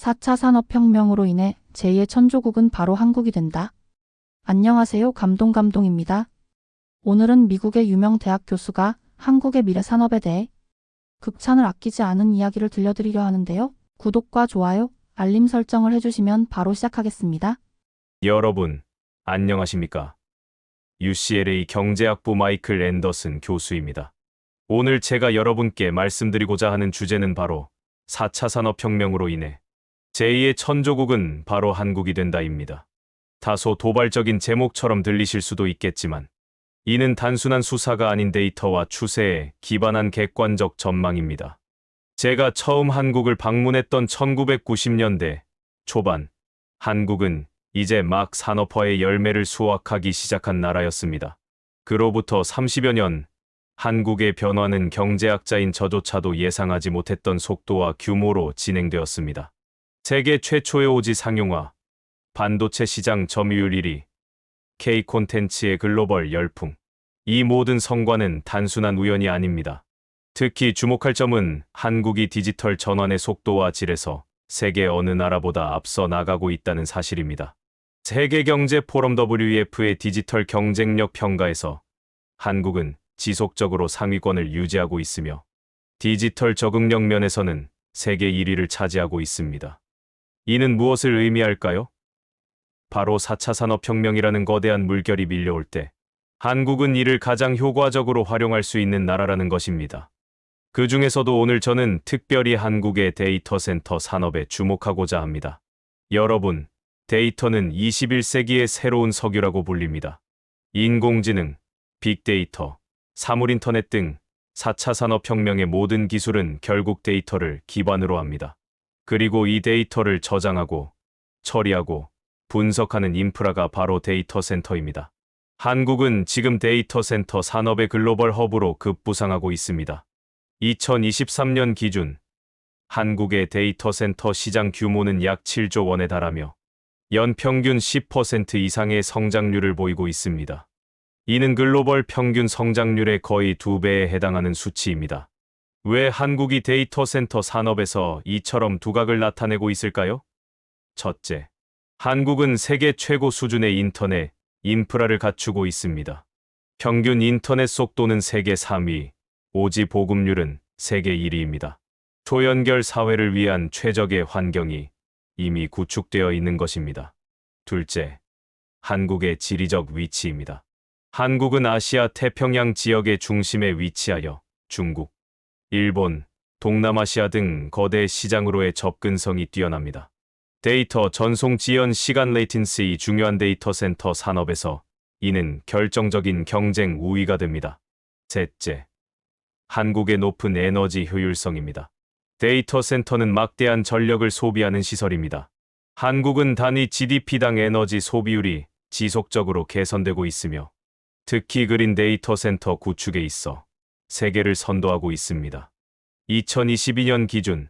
4차 산업혁명으로 인해 제2의 천조국은 바로 한국이 된다. 안녕하세요. 감동입니다. 오늘은 미국의 유명 대학 교수가 한국의 미래 산업에 대해 극찬을 아끼지 않은 이야기를 들려드리려 하는데요. 구독과 좋아요, 알림 설정을 해주시면 바로 시작하겠습니다. 여러분, 안녕하십니까? UCLA 경제학부 마이클 앤더슨 교수입니다. 오늘 제가 여러분께 말씀드리고자 하는 주제는 바로 4차 산업혁명으로 인해 제2의 천조국은 바로 한국이 된다입니다. 다소 도발적인 제목처럼 들리실 수도 있겠지만 이는 단순한 수사가 아닌 데이터와 추세에 기반한 객관적 전망입니다. 제가 처음 한국을 방문했던 1990년대 초반, 한국은 이제 막 산업화의 열매를 수확하기 시작한 나라였습니다. 그로부터 30여 년, 한국의 변화는 경제학자인 저조차도 예상하지 못했던 속도와 규모로 진행되었습니다. 세계 최초의 오지 상용화, 반도체 시장 점유율 1위, K 콘텐츠의 글로벌 열풍. 이 모든 성과는 단순한 우연이 아닙니다. 특히 주목할 점은 한국이 디지털 전환의 속도와 질에서 세계 어느 나라보다 앞서 나가고 있다는 사실입니다. 세계경제 포럼 WEF의 디지털 경쟁력 평가에서 한국은 지속적으로 상위권을 유지하고 있으며 디지털 적응력 면에서는 세계 1위를 차지하고 있습니다. 이는 무엇을 의미할까요? 바로 4차 산업혁명이라는 거대한 물결이 밀려올 때 한국은 이를 가장 효과적으로 활용할 수 있는 나라라는 것입니다. 그 중에서도 오늘 저는 특별히 한국의 데이터 센터 산업에 주목하고자 합니다. 여러분, 데이터는 21세기의 새로운 석유라고 불립니다. 인공지능, 빅데이터, 사물인터넷 등 4차 산업혁명의 모든 기술은 결국 데이터를 기반으로 합니다. 그리고 이 데이터를 저장하고, 처리하고, 분석하는 인프라가 바로 데이터 센터입니다. 한국은 지금 데이터 센터 산업의 글로벌 허브로 급부상하고 있습니다. 2023년 기준, 한국의 데이터 센터 시장 규모는 약 7조 원에 달하며 연평균 10% 이상의 성장률을 보이고 있습니다. 이는 글로벌 평균 성장률의 거의 2배에 해당하는 수치입니다. 왜 한국이 데이터 센터 산업에서 이처럼 두각을 나타내고 있을까요? 첫째, 한국은 세계 최고 수준의 인터넷, 인프라를 갖추고 있습니다. 평균 인터넷 속도는 세계 3위, 오지 보급률은 세계 1위입니다. 초연결 사회를 위한 최적의 환경이 이미 구축되어 있는 것입니다. 둘째, 한국의 지리적 위치입니다. 한국은 아시아 태평양 지역의 중심에 위치하여 중국, 일본, 동남아시아 등 거대 시장으로의 접근성이 뛰어납니다. 데이터 전송 지연 시간 레이텐시 중요한 데이터 센터 산업에서 이는 결정적인 경쟁 우위가 됩니다. 셋째, 한국의 높은 에너지 효율성입니다. 데이터 센터는 막대한 전력을 소비하는 시설입니다. 한국은 단위 GDP당 에너지 소비율이 지속적으로 개선되고 있으며 특히 그린 데이터 센터 구축에 있어 세계를 선도하고 있습니다. 2022년 기준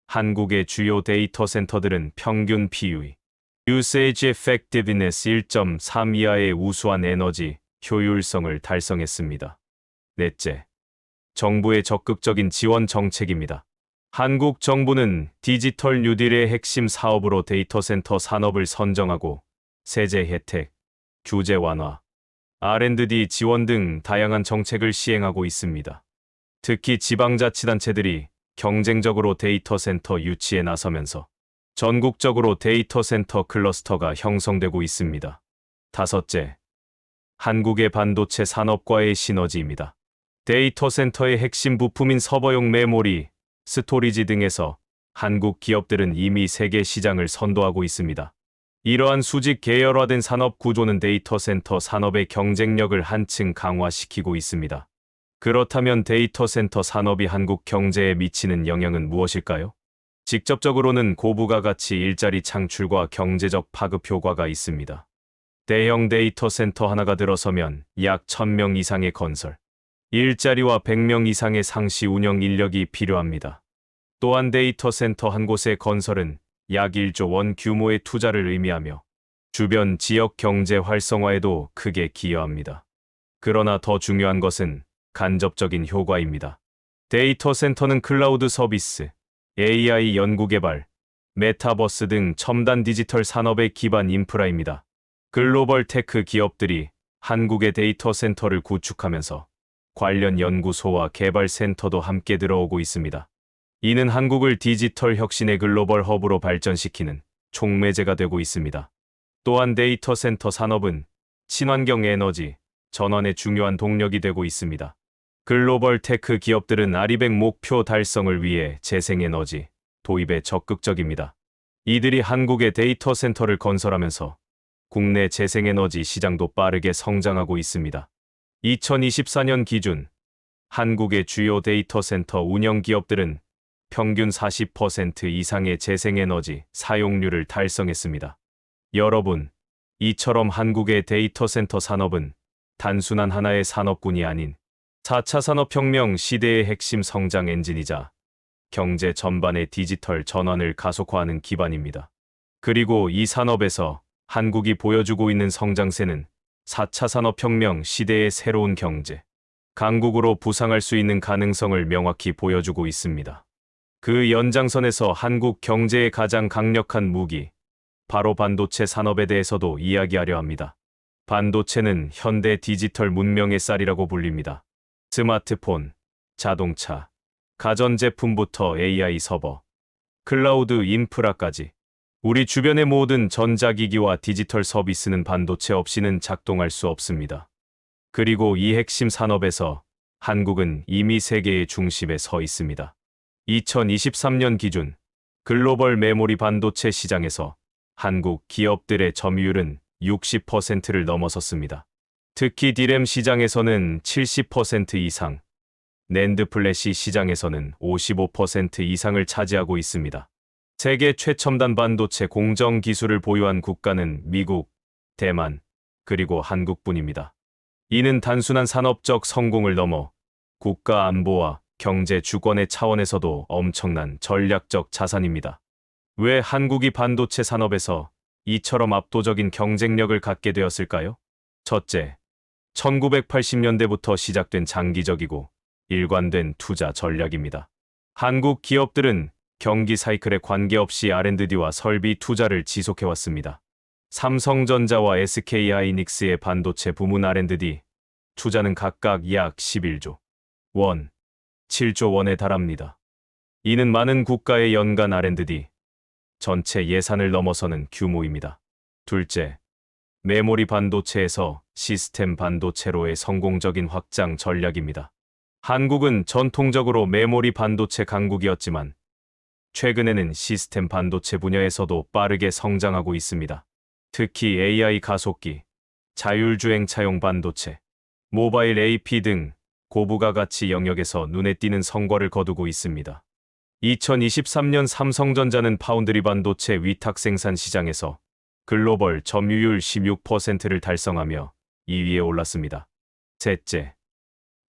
한국의 주요 데이터 센터들은 평균 PUE, Usage Effectiveness 1.3 이하의 우수한 에너지 효율성을 달성했습니다. 넷째, 정부의 적극적인 지원 정책입니다. 한국 정부는 디지털 뉴딜의 핵심 사업으로 데이터 센터 산업을 선정하고 세제 혜택, 규제 완화, R&D 지원 등 다양한 정책을 시행하고 있습니다. 특히 지방자치단체들이 경쟁적으로 데이터 센터 유치에 나서면서 전국적으로 데이터 센터 클러스터가 형성되고 있습니다. 다섯째, 한국의 반도체 산업과의 시너지입니다. 데이터 센터의 핵심 부품인 서버용 메모리, 스토리지 등에서 한국 기업들은 이미 세계 시장을 선도하고 있습니다. 이러한 수직 계열화된 산업 구조는 데이터 센터 산업의 경쟁력을 한층 강화시키고 있습니다. 그렇다면 데이터 센터 산업이 한국 경제에 미치는 영향은 무엇일까요? 직접적으로는 고부가 가치 일자리 창출과 경제적 파급 효과가 있습니다. 대형 데이터 센터 하나가 들어서면 약 1000명 이상의 건설, 일자리와 100명 이상의 상시 운영 인력이 필요합니다. 또한 데이터 센터 한 곳의 건설은 약 1조 원 규모의 투자를 의미하며 주변 지역 경제 활성화에도 크게 기여합니다. 그러나 더 중요한 것은 간접적인 효과입니다. 데이터 센터는 클라우드 서비스, AI 연구개발, 메타버스 등 첨단 디지털 산업의 기반 인프라입니다. 글로벌 테크 기업들이 한국의 데이터 센터를 구축하면서 관련 연구소와 개발 센터도 함께 들어오고 있습니다. 이는 한국을 디지털 혁신의 글로벌 허브로 발전시키는 촉매제가 되고 있습니다. 또한 데이터 센터 산업은 친환경 에너지 전환의 중요한 동력이 되고 있습니다. 글로벌 테크 기업들은 아리백 목표 달성을 위해 재생에너지 도입에 적극적입니다. 이들이 한국의 데이터 센터를 건설하면서 국내 재생에너지 시장도 빠르게 성장하고 있습니다. 2024년 기준 한국의 주요 데이터 센터 운영 기업들은 평균 40% 이상의 재생에너지 사용률을 달성했습니다. 여러분, 이처럼 한국의 데이터 센터 산업은 단순한 하나의 산업군이 아닌 4차 산업혁명 시대의 핵심 성장 엔진이자 경제 전반의 디지털 전환을 가속화하는 기반입니다. 그리고 이 산업에서 한국이 보여주고 있는 성장세는 4차 산업혁명 시대의 새로운 경제, 강국으로 부상할 수 있는 가능성을 명확히 보여주고 있습니다. 그 연장선에서 한국 경제의 가장 강력한 무기, 바로 반도체 산업에 대해서도 이야기하려 합니다. 반도체는 현대 디지털 문명의 쌀이라고 불립니다. 스마트폰, 자동차, 가전제품부터 AI 서버, 클라우드 인프라까지 우리 주변의 모든 전자기기와 디지털 서비스는 반도체 없이는 작동할 수 없습니다. 그리고 이 핵심 산업에서 한국은 이미 세계의 중심에 서 있습니다. 2023년 기준 글로벌 메모리 반도체 시장에서 한국 기업들의 점유율은 60%를 넘어섰습니다. 특히 D램 시장에서는 70% 이상, 낸드 플래시 시장에서는 55% 이상을 차지하고 있습니다. 세계 최첨단 반도체 공정 기술을 보유한 국가는 미국, 대만, 그리고 한국뿐입니다. 이는 단순한 산업적 성공을 넘어 국가 안보와 경제 주권의 차원에서도 엄청난 전략적 자산입니다. 왜 한국이 반도체 산업에서 이처럼 압도적인 경쟁력을 갖게 되었을까요? 첫째, 1980년대부터 시작된 장기적이고 일관된 투자 전략입니다. 한국 기업들은 경기 사이클에 관계없이 R&D와 설비 투자를 지속해왔습니다. 삼성전자와 SK하이닉스의 반도체 부문 R&D 투자는 각각 약 11조 원, 7조 원에 달합니다. 이는 많은 국가의 연간 R&D 전체 예산을 넘어서는 규모입니다. 둘째, 메모리 반도체에서 시스템 반도체로의 성공적인 확장 전략입니다. 한국은 전통적으로 메모리 반도체 강국이었지만 최근에는 시스템 반도체 분야에서도 빠르게 성장하고 있습니다. 특히 AI 가속기, 자율주행차용 반도체, 모바일 AP 등 고부가 가치 영역에서 눈에 띄는 성과를 거두고 있습니다. 2023년 삼성전자는 파운드리 반도체 위탁 생산 시장에서 글로벌 점유율 16%를 달성하며 2위에 올랐습니다. 셋째,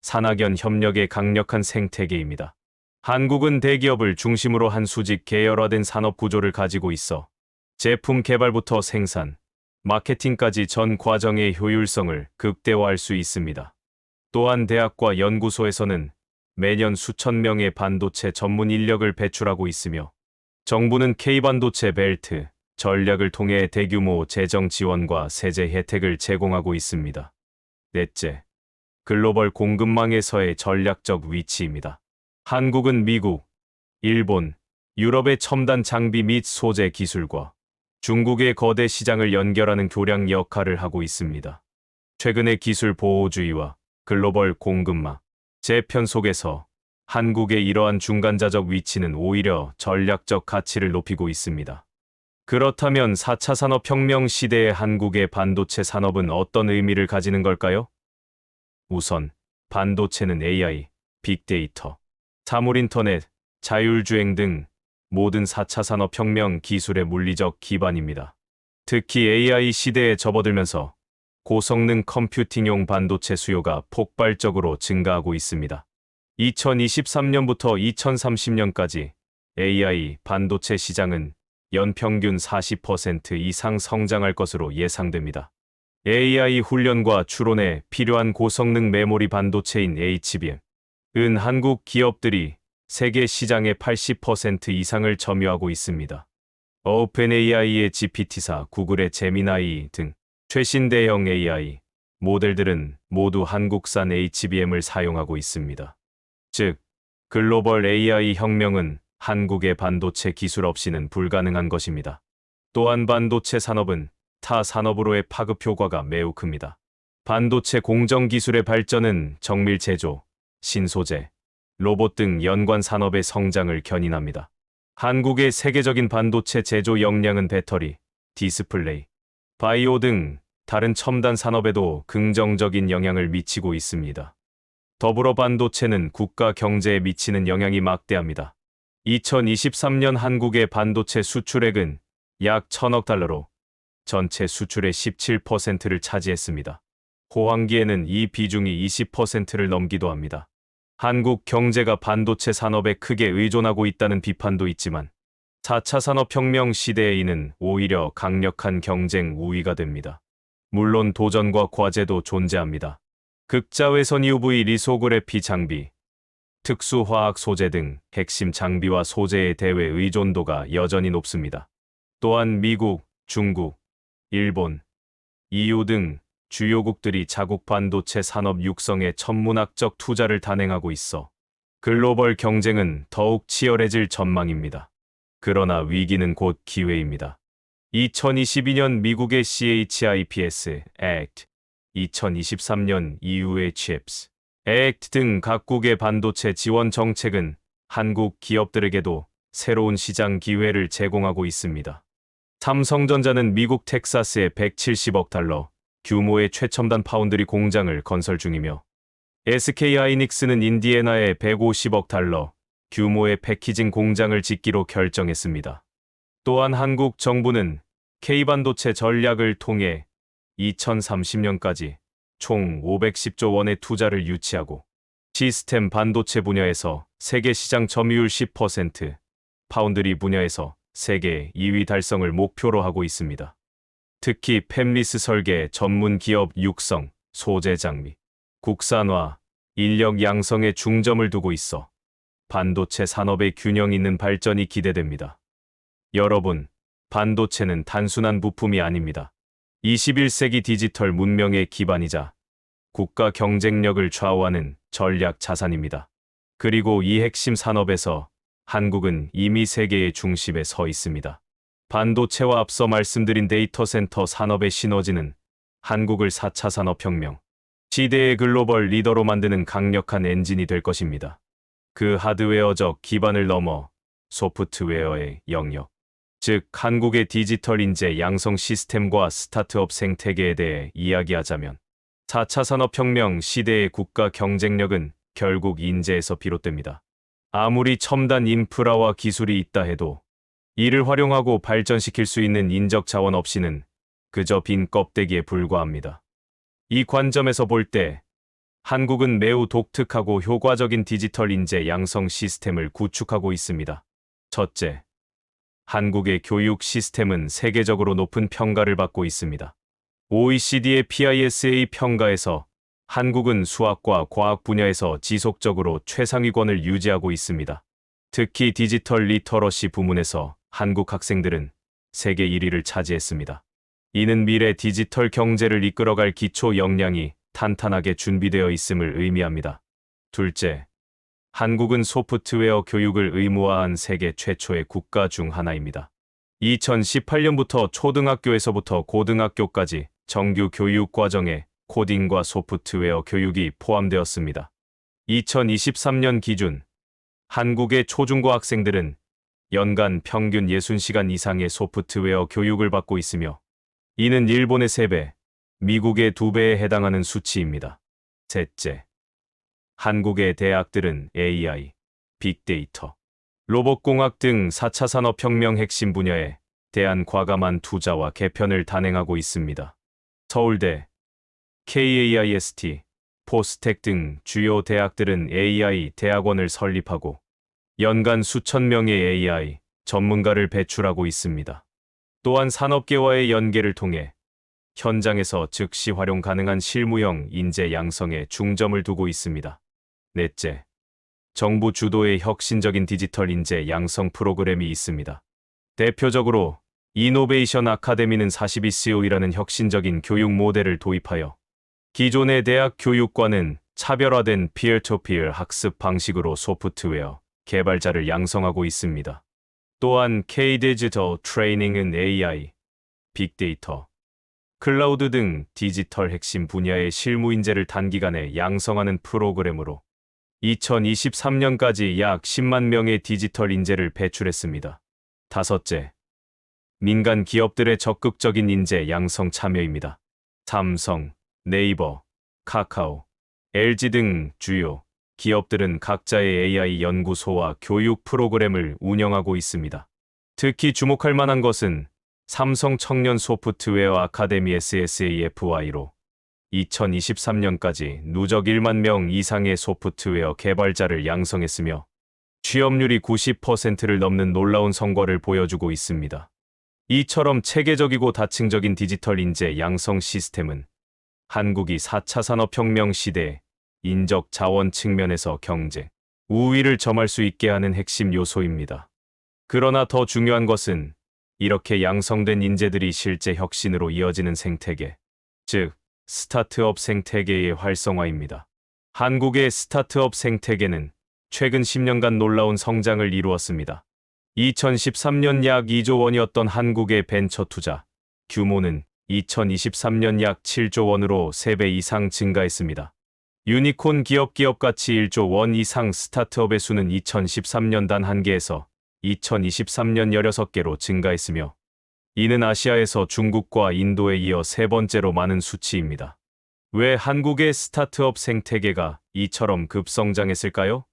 산학연 협력의 강력한 생태계입니다. 한국은 대기업을 중심으로 한 수직 계열화된 산업 구조를 가지고 있어 제품 개발부터 생산, 마케팅까지 전 과정의 효율성을 극대화할 수 있습니다. 또한 대학과 연구소에서는 매년 수천 명의 반도체 전문 인력을 배출하고 있으며 정부는 K반도체 벨트 전략을 통해 대규모 재정 지원과 세제 혜택을 제공하고 있습니다. 넷째, 글로벌 공급망에서의 전략적 위치입니다. 한국은 미국, 일본, 유럽의 첨단 장비 및 소재 기술과 중국의 거대 시장을 연결하는 교량 역할을 하고 있습니다. 최근의 기술 보호주의와 글로벌 공급망 재편 속에서 한국의 이러한 중간자적 위치는 오히려 전략적 가치를 높이고 있습니다. 그렇다면 4차 산업혁명 시대의 한국의 반도체 산업은 어떤 의미를 가지는 걸까요? 우선, 반도체는 AI, 빅데이터, 사물인터넷, 자율주행 등 모든 4차 산업혁명 기술의 물리적 기반입니다. 특히 AI 시대에 접어들면서 고성능 컴퓨팅용 반도체 수요가 폭발적으로 증가하고 있습니다. 2023년부터 2030년까지 AI 반도체 시장은 연평균 40% 이상 성장할 것으로 예상됩니다. AI 훈련과 추론에 필요한 고성능 메모리 반도체인 HBM은 한국 기업들이 세계 시장의 80% 이상을 점유하고 있습니다. 오픈AI의 GPT사, 구글의 제미나이 등 최신 대형 AI 모델들은 모두 한국산 HBM을 사용하고 있습니다. 즉, 글로벌 AI 혁명은 한국의 반도체 기술 없이는 불가능한 것입니다. 또한 반도체 산업은 타 산업으로의 파급 효과가 매우 큽니다. 반도체 공정 기술의 발전은 정밀 제조, 신소재, 로봇 등 연관 산업의 성장을 견인합니다. 한국의 세계적인 반도체 제조 역량은 배터리, 디스플레이, 바이오 등 다른 첨단 산업에도 긍정적인 영향을 미치고 있습니다. 더불어 반도체는 국가 경제에 미치는 영향이 막대합니다. 2023년 한국의 반도체 수출액은 약 1,000억 달러로 전체 수출의 17%를 차지했습니다. 호황기에는 이 비중이 20%를 넘기도 합니다. 한국 경제가 반도체 산업에 크게 의존하고 있다는 비판도 있지만 4차 산업혁명 시대에 이는 오히려 강력한 경쟁 우위가 됩니다. 물론 도전과 과제도 존재합니다. 극자외선 UV 리소그래피 장비, 특수화학 소재 등 핵심 장비와 소재의 대외 의존도가 여전히 높습니다. 또한 미국, 중국, 일본, EU 등 주요국들이 자국 반도체 산업 육성에 천문학적 투자를 단행하고 있어 글로벌 경쟁은 더욱 치열해질 전망입니다. 그러나 위기는 곧 기회입니다. 2022년 미국의 CHIPS Act, 2023년 EU의 CHIPS Act 등 각국의 반도체 지원 정책은 한국 기업들에게도 새로운 시장 기회를 제공하고 있습니다. 삼성전자는 미국 텍사스에 170억 달러 규모의 최첨단 파운드리 공장을 건설 중이며 SK하이닉스는 인디애나에 150억 달러 규모의 패키징 공장을 짓기로 결정했습니다. 또한 한국 정부는 K반도체 전략을 통해 2030년까지 총 510조 원의 투자를 유치하고 시스템 반도체 분야에서 세계 시장 점유율 10%, 파운드리 분야에서 세계 2위 달성을 목표로 하고 있습니다. 특히 팹리스 설계, 전문 기업 육성, 소재 장비, 국산화, 인력 양성에 중점을 두고 있어 반도체 산업의 균형 있는 발전이 기대됩니다. 여러분, 반도체는 단순한 부품이 아닙니다. 21세기 디지털 문명의 기반이자 국가 경쟁력을 좌우하는 전략 자산입니다. 그리고 이 핵심 산업에서 한국은 이미 세계의 중심에 서 있습니다. 반도체와 앞서 말씀드린 데이터 센터 산업의 시너지는 한국을 4차 산업혁명 시대의 글로벌 리더로 만드는 강력한 엔진이 될 것입니다. 그 하드웨어적 기반을 넘어 소프트웨어의 영역, 즉 한국의 디지털 인재 양성 시스템과 스타트업 생태계에 대해 이야기하자면 4차 산업혁명 시대의 국가 경쟁력은 결국 인재에서 비롯됩니다. 아무리 첨단 인프라와 기술이 있다 해도 이를 활용하고 발전시킬 수 있는 인적 자원 없이는 그저 빈 껍데기에 불과합니다. 이 관점에서 볼 때 한국은 매우 독특하고 효과적인 디지털 인재 양성 시스템을 구축하고 있습니다. 첫째, 한국의 교육 시스템은 세계적으로 높은 평가를 받고 있습니다. OECD의 PISA 평가에서 한국은 수학과 과학 분야에서 지속적으로 최상위권을 유지하고 있습니다. 특히 디지털 리터러시 부문에서 한국 학생들은 세계 1위를 차지했습니다. 이는 미래 디지털 경제를 이끌어갈 기초 역량이 탄탄하게 준비되어 있음을 의미합니다. 둘째, 한국은 소프트웨어 교육을 의무화한 세계 최초의 국가 중 하나입니다. 2018년부터 초등학교에서부터 고등학교까지 정규 교육 과정에 코딩과 소프트웨어 교육이 포함되었습니다. 2023년 기준 한국의 초중고 학생들은 연간 평균 60시간 이상의 소프트웨어 교육을 받고 있으며 이는 일본의 3배, 미국의 2배에 해당하는 수치입니다. 셋째, 한국의 대학들은 AI, 빅데이터, 로봇공학 등 4차 산업혁명 핵심 분야에 대한 과감한 투자와 개편을 단행하고 있습니다. 서울대, KAIST, 포스텍 등 주요 대학들은 AI 대학원을 설립하고 연간 수천 명의 AI 전문가를 배출하고 있습니다. 또한 산업계와의 연계를 통해 현장에서 즉시 활용 가능한 실무형 인재 양성에 중점을 두고 있습니다. 넷째, 정부 주도의 혁신적인 디지털 인재 양성 프로그램이 있습니다. 대표적으로 이노베이션 아카데미는 42CO이라는 혁신적인 교육 모델을 도입하여 기존의 대학 교육과는 차별화된 피어-투-피어 학습 방식으로 소프트웨어 개발자를 양성하고 있습니다. 또한 K-디지털 트레이닝은 AI, 빅데이터, 클라우드 등 디지털 핵심 분야의 실무 인재를 단기간에 양성하는 프로그램으로 2023년까지 약 10만 명의 디지털 인재를 배출했습니다. 다섯째, 민간 기업들의 적극적인 인재 양성 참여입니다. 삼성, 네이버, 카카오, LG 등 주요 기업들은 각자의 AI 연구소와 교육 프로그램을 운영하고 있습니다. 특히 주목할 만한 것은 삼성 청년 소프트웨어 아카데미 SSAFY로 2023년까지 누적 1만 명 이상의 소프트웨어 개발자를 양성했으며 취업률이 90%를 넘는 놀라운 성과를 보여주고 있습니다. 이처럼 체계적이고 다층적인 디지털 인재 양성 시스템은 한국이 4차 산업혁명 시대에 인적 자원 측면에서 경제 우위를 점할 수 있게 하는 핵심 요소입니다. 그러나 더 중요한 것은 이렇게 양성된 인재들이 실제 혁신으로 이어지는 생태계, 즉 스타트업 생태계의 활성화입니다. 한국의 스타트업 생태계는 최근 10년간 놀라운 성장을 이루었습니다. 2013년 약 2조 원이었던 한국의 벤처 투자 규모는 2023년 약 7조 원으로 3배 이상 증가했습니다. 유니콘 기업 가치 1조 원 이상 스타트업의 수는 2013년 단 1개에서 2023년 16개로 증가했으며 이는 아시아에서 중국과 인도에 이어 세 번째로 많은 수치입니다. 왜 한국의 스타트업 생태계가 이처럼 급성장했을까요?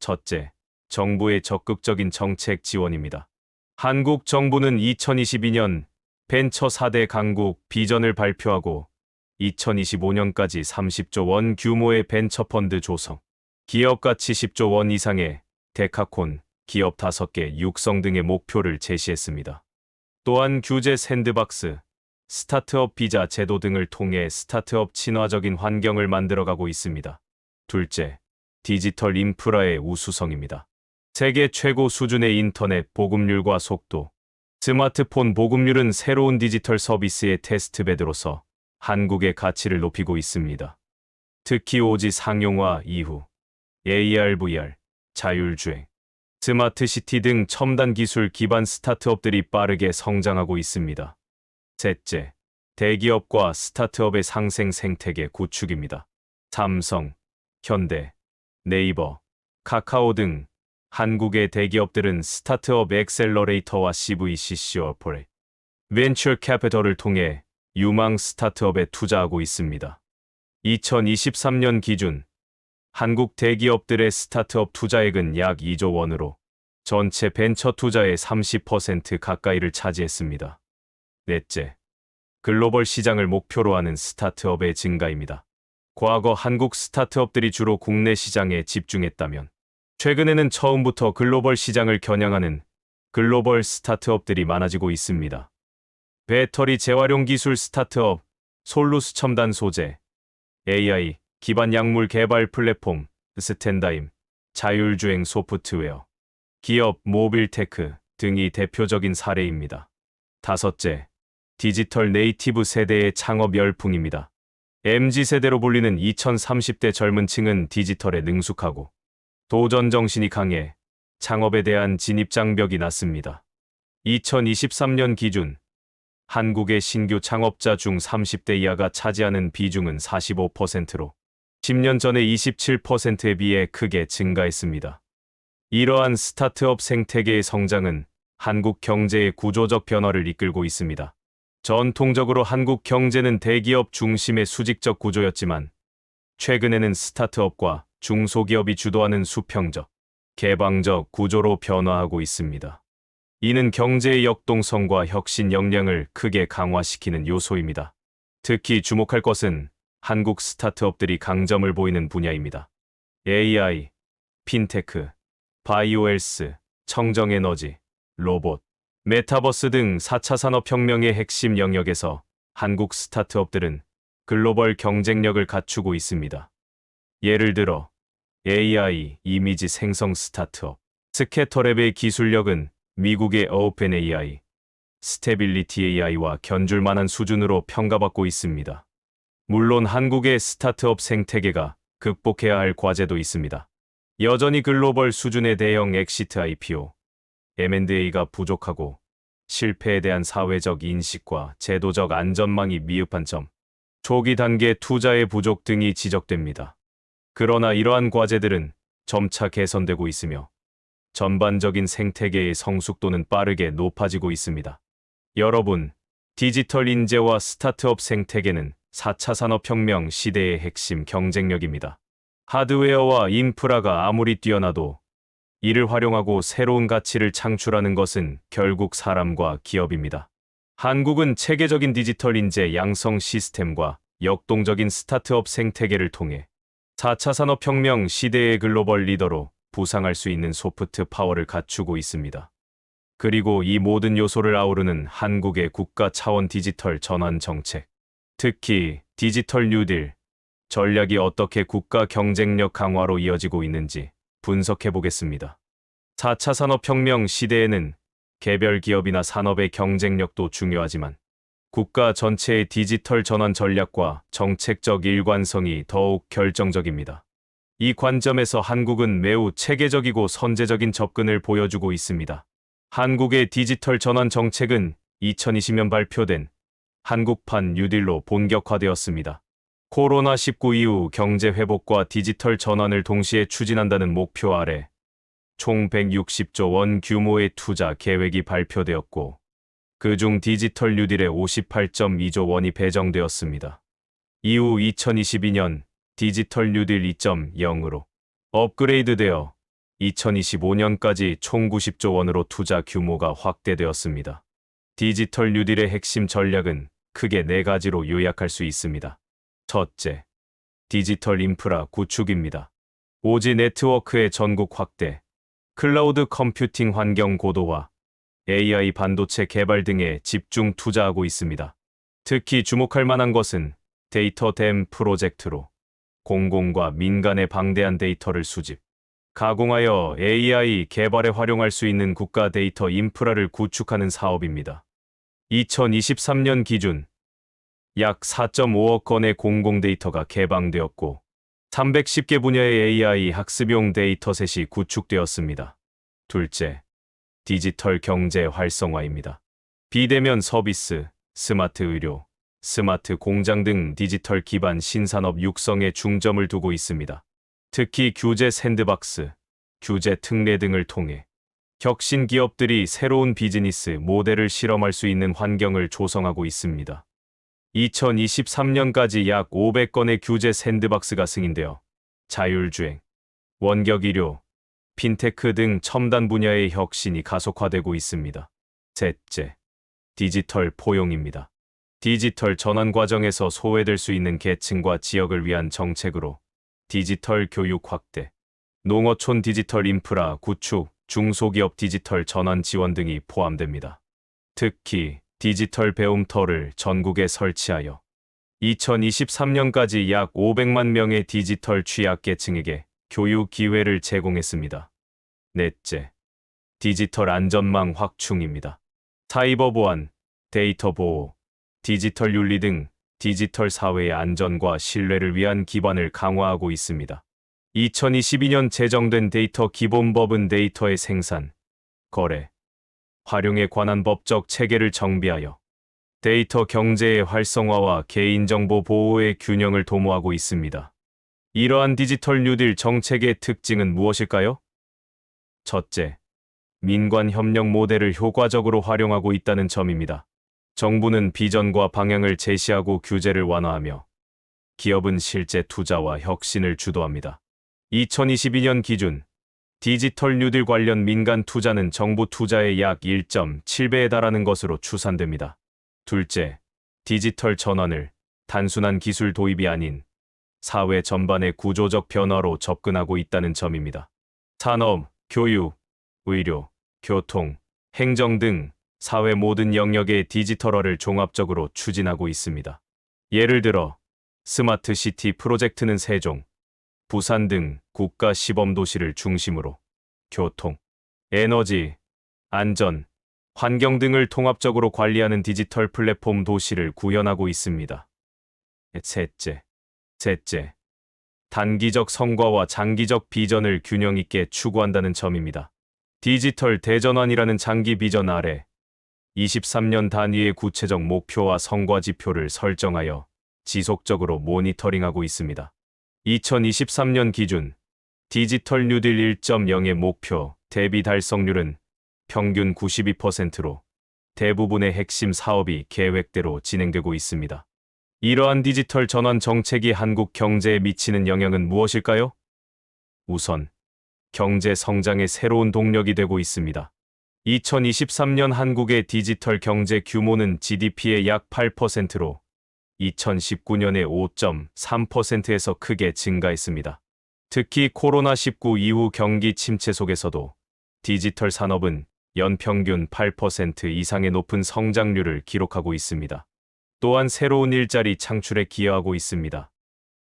첫째, 정부의 적극적인 정책 지원입니다. 한국 정부는 2022년 벤처 4대 강국 비전을 발표하고 2025년까지 30조 원 규모의 벤처펀드 조성, 기업 가치 10조 원 이상의 데카콘, 기업 5개 육성 등의 목표를 제시했습니다. 또한 규제 샌드박스, 스타트업 비자 제도 등을 통해 스타트업 친화적인 환경을 만들어가고 있습니다. 둘째, 디지털 인프라의 우수성입니다. 세계 최고 수준의 인터넷 보급률과 속도, 스마트폰 보급률은 새로운 디지털 서비스의 테스트베드로서 한국의 가치를 높이고 있습니다. 특히 5G 상용화 이후 AR, VR, 자율주행, 스마트시티 등 첨단 기술 기반 스타트업들이 빠르게 성장하고 있습니다. 셋째, 대기업과 스타트업의 상생 생태계 구축입니다. 삼성, 현대, 네이버, 카카오 등 한국의 대기업들은 스타트업 엑셀러레이터와 CVC 어퍼레, 벤처 캐피털을 통해 유망 스타트업에 투자하고 있습니다. 2023년 기준 한국 대기업들의 스타트업 투자액은 약 2조 원으로 전체 벤처 투자의 30% 가까이를 차지했습니다. 넷째, 글로벌 시장을 목표로 하는 스타트업의 증가입니다. 과거 한국 스타트업들이 주로 국내 시장에 집중했다면 최근에는 처음부터 글로벌 시장을 겨냥하는 글로벌 스타트업들이 많아지고 있습니다. 배터리 재활용 기술 스타트업, 솔루스 첨단 소재, AI, 기반 약물 개발 플랫폼, 스탠다임, 자율주행 소프트웨어, 기업 모빌테크 등이 대표적인 사례입니다. 다섯째, 디지털 네이티브 세대의 창업 열풍입니다. MZ세대로 불리는 2030대 젊은 층은 디지털에 능숙하고 도전 정신이 강해 창업에 대한 진입 장벽이 낮습니다. 2023년 기준 한국의 신규 창업자 중 30대 이하가 차지하는 비중은 45%로 10년 전의 27%에 비해 크게 증가했습니다. 이러한 스타트업 생태계의 성장은 한국 경제의 구조적 변화를 이끌고 있습니다. 전통적으로 한국 경제는 대기업 중심의 수직적 구조였지만 최근에는 스타트업과 중소기업이 주도하는 수평적, 개방적 구조로 변화하고 있습니다. 이는 경제의 역동성과 혁신 역량을 크게 강화시키는 요소입니다. 특히 주목할 것은 한국 스타트업들이 강점을 보이는 분야입니다. AI, 핀테크, 바이오헬스, 청정에너지, 로봇, 메타버스 등 4차 산업혁명의 핵심 영역에서 한국 스타트업들은 글로벌 경쟁력을 갖추고 있습니다. 예를 들어 AI 이미지 생성 스타트업 스캐터랩의 기술력은 미국의 오픈AI, 스테빌리티 AI와 견줄 만한 수준으로 평가받고 있습니다. 물론 한국의 스타트업 생태계가 극복해야 할 과제도 있습니다. 여전히 글로벌 수준의 대형 엑시트 IPO, M&A가 부족하고 실패에 대한 사회적 인식과 제도적 안전망이 미흡한 점, 초기 단계 투자의 부족 등이 지적됩니다. 그러나 이러한 과제들은 점차 개선되고 있으며 전반적인 생태계의 성숙도는 빠르게 높아지고 있습니다. 여러분, 디지털 인재와 스타트업 생태계는 4차 산업혁명 시대의 핵심 경쟁력입니다. 하드웨어와 인프라가 아무리 뛰어나도 이를 활용하고 새로운 가치를 창출하는 것은 결국 사람과 기업입니다. 한국은 체계적인 디지털 인재 양성 시스템과 역동적인 스타트업 생태계를 통해 4차 산업혁명 시대의 글로벌 리더로 부상할 수 있는 소프트 파워를 갖추고 있습니다. 그리고 이 모든 요소를 아우르는 한국의 국가 차원 디지털 전환 정책, 특히 디지털 뉴딜 전략이 어떻게 국가 경쟁력 강화로 이어지고 있는지 분석해 보겠습니다. 4차 산업혁명 시대에는 개별 기업이나 산업의 경쟁력도 중요하지만 국가 전체의 디지털 전환 전략과 정책적 일관성이 더욱 결정적입니다. 이 관점에서 한국은 매우 체계적이고 선제적인 접근을 보여주고 있습니다. 한국의 디지털 전환 정책은 2020년 발표된 한국판 뉴딜로 본격화되었습니다. 코로나19 이후 경제 회복과 디지털 전환을 동시에 추진한다는 목표 아래 총 160조 원 규모의 투자 계획이 발표되었고, 그중 디지털 뉴딜에 58.2조 원이 배정되었습니다. 이후 2022년 디지털 뉴딜 2.0으로 업그레이드되어 2025년까지 총 90조 원으로 투자 규모가 확대되었습니다. 디지털 뉴딜의 핵심 전략은 크게 4가지로 요약할 수 있습니다. 첫째, 디지털 인프라 구축입니다. 5G 네트워크의 전국 확대, 클라우드 컴퓨팅 환경 고도화, AI 반도체 개발 등에 집중 투자하고 있습니다. 특히 주목할 만한 것은 데이터 댐 프로젝트로 공공과 민간의 방대한 데이터를 수집, 가공하여 AI 개발에 활용할 수 있는 국가 데이터 인프라를 구축하는 사업입니다. 2023년 기준 약 4.5억 건의 공공 데이터가 개방되었고 310개 분야의 AI 학습용 데이터셋이 구축되었습니다. 둘째, 디지털 경제 활성화입니다. 비대면 서비스, 스마트 의료, 스마트 공장 등 디지털 기반 신산업 육성에 중점을 두고 있습니다. 특히 규제 샌드박스, 규제 특례 등을 통해 혁신 기업들이 새로운 비즈니스 모델을 실험할 수 있는 환경을 조성하고 있습니다. 2023년까지 약 500건의 규제 샌드박스가 승인되어 자율주행, 원격의료, 핀테크 등 첨단 분야의 혁신이 가속화되고 있습니다. 셋째, 디지털 포용입니다. 디지털 전환 과정에서 소외될 수 있는 계층과 지역을 위한 정책으로 디지털 교육 확대, 농어촌 디지털 인프라 구축, 중소기업 디지털 전환 지원 등이 포함됩니다. 특히 디지털 배움터를 전국에 설치하여 2023년까지 약 500만 명의 디지털 취약계층에게 교육 기회를 제공했습니다. 넷째, 디지털 안전망 확충입니다. 사이버 보안, 데이터 보호, 디지털 윤리 등 디지털 사회의 안전과 신뢰를 위한 기반을 강화하고 있습니다. 2022년 제정된 데이터 기본법은 데이터의 생산, 거래, 활용에 관한 법적 체계를 정비하여 데이터 경제의 활성화와 개인정보 보호의 균형을 도모하고 있습니다. 이러한 디지털 뉴딜 정책의 특징은 무엇일까요? 첫째, 민관 협력 모델을 효과적으로 활용하고 있다는 점입니다. 정부는 비전과 방향을 제시하고 규제를 완화하며 기업은 실제 투자와 혁신을 주도합니다. 2022년 기준 디지털 뉴딜 관련 민간 투자는 정부 투자의 약 1.7배에 달하는 것으로 추산됩니다. 둘째, 디지털 전환을 단순한 기술 도입이 아닌 사회 전반의 구조적 변화로 접근하고 있다는 점입니다. 산업, 교육, 의료, 교통, 행정 등 사회 모든 영역의 디지털화를 종합적으로 추진하고 있습니다. 예를 들어 스마트 시티 프로젝트는 세종, 부산 등 국가 시범 도시를 중심으로 교통, 에너지, 안전, 환경 등을 통합적으로 관리하는 디지털 플랫폼 도시를 구현하고 있습니다. 셋째, 단기적 성과와 장기적 비전을 균형 있게 추구한다는 점입니다. 디지털 대전환이라는 장기 비전 아래 23년 단위의 구체적 목표와 성과 지표를 설정하여 지속적으로 모니터링하고 있습니다. 2023년 기준 디지털 뉴딜 1.0의 목표 대비 달성률은 평균 92%로 대부분의 핵심 사업이 계획대로 진행되고 있습니다. 이러한 디지털 전환 정책이 한국 경제에 미치는 영향은 무엇일까요? 우선, 경제 성장의 새로운 동력이 되고 있습니다. 2023년 한국의 디지털 경제 규모는 GDP의 약 8%로 2019년의 5.3%에서 크게 증가했습니다. 특히 코로나19 이후 경기 침체 속에서도 디지털 산업은 연평균 8% 이상의 높은 성장률을 기록하고 있습니다. 또한 새로운 일자리 창출에 기여하고 있습니다.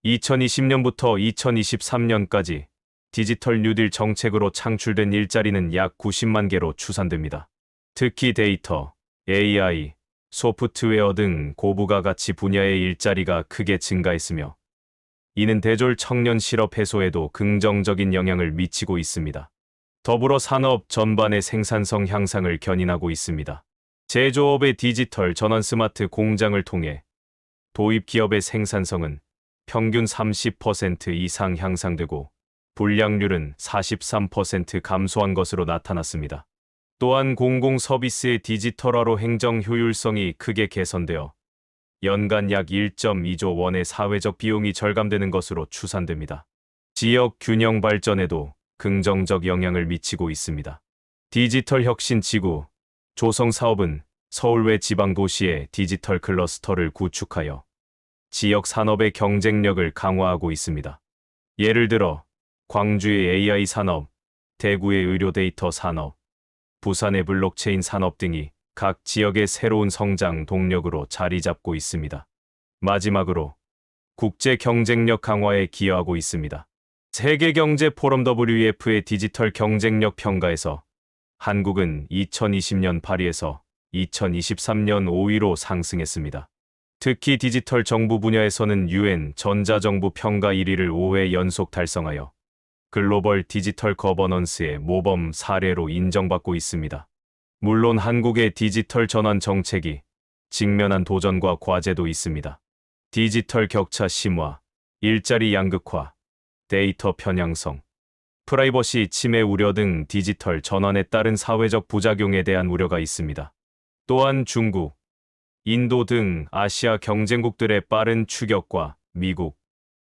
2020년부터 2023년까지 디지털 뉴딜 정책으로 창출된 일자리는 약 90만 개로 추산됩니다. 특히 데이터, AI, 소프트웨어 등 고부가 가치 분야의 일자리가 크게 증가했으며 이는 대졸 청년 실업 해소에도 긍정적인 영향을 미치고 있습니다. 더불어 산업 전반의 생산성 향상을 견인하고 있습니다. 제조업의 디지털 전환 스마트 공장을 통해 도입 기업의 생산성은 평균 30% 이상 향상되고 불량률은 43% 감소한 것으로 나타났습니다. 또한 공공 서비스의 디지털화로 행정 효율성이 크게 개선되어 연간 약 1.2조 원의 사회적 비용이 절감되는 것으로 추산됩니다. 지역 균형 발전에도 긍정적 영향을 미치고 있습니다. 디지털 혁신 지구 조성 사업은 서울 외 지방 도시의 디지털 클러스터를 구축하여 지역 산업의 경쟁력을 강화하고 있습니다. 예를 들어 광주의 AI 산업, 대구의 의료 데이터 산업, 부산의 블록체인 산업 등이 각 지역의 새로운 성장 동력으로 자리 잡고 있습니다. 마지막으로 국제 경쟁력 강화에 기여하고 있습니다. 세계경제 포럼 WEF의 디지털 경쟁력 평가에서 한국은 2020년 8위에서 2023년 5위로 상승했습니다. 특히 디지털 정부 분야에서는 UN 전자정부 평가 1위를 5회 연속 달성하여 글로벌 디지털 거버넌스의 모범 사례로 인정받고 있습니다. 물론 한국의 디지털 전환 정책이 직면한 도전과 과제도 있습니다. 디지털 격차 심화, 일자리 양극화, 데이터 편향성, 프라이버시 침해 우려 등 디지털 전환에 따른 사회적 부작용에 대한 우려가 있습니다. 또한 중국, 인도 등 아시아 경쟁국들의 빠른 추격과 미국,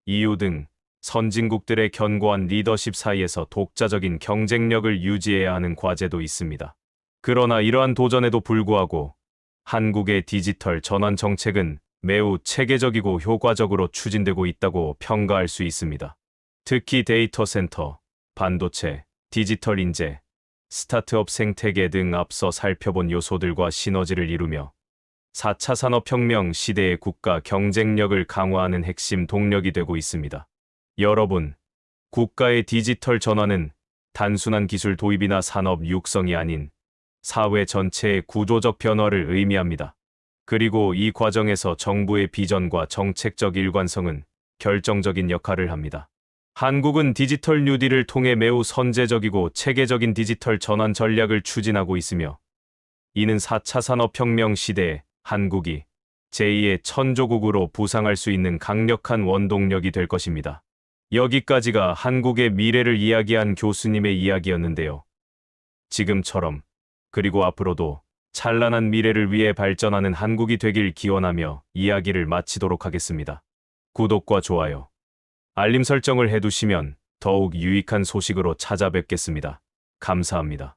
EU 등 선진국들의 견고한 리더십 사이에서 독자적인 경쟁력을 유지해야 하는 과제도 있습니다. 그러나 이러한 도전에도 불구하고 한국의 디지털 전환 정책은 매우 체계적이고 효과적으로 추진되고 있다고 평가할 수 있습니다. 특히 데이터 센터, 반도체, 디지털 인재, 스타트업 생태계 등 앞서 살펴본 요소들과 시너지를 이루며 4차 산업혁명 시대의 국가 경쟁력을 강화하는 핵심 동력이 되고 있습니다. 여러분, 국가의 디지털 전환은 단순한 기술 도입이나 산업 육성이 아닌 사회 전체의 구조적 변화를 의미합니다. 그리고 이 과정에서 정부의 비전과 정책적 일관성은 결정적인 역할을 합니다. 한국은 디지털 뉴딜을 통해 매우 선제적이고 체계적인 디지털 전환 전략을 추진하고 있으며 이는 4차 산업혁명 시대에 한국이 제2의 천조국으로 부상할 수 있는 강력한 원동력이 될 것입니다. 여기까지가 한국의 미래를 이야기한 교수님의 이야기였는데요. 지금처럼 그리고 앞으로도 찬란한 미래를 위해 발전하는 한국이 되길 기원하며 이야기를 마치도록 하겠습니다. 구독과 좋아요, 알림 설정을 해두시면 더욱 유익한 소식으로 찾아뵙겠습니다. 감사합니다.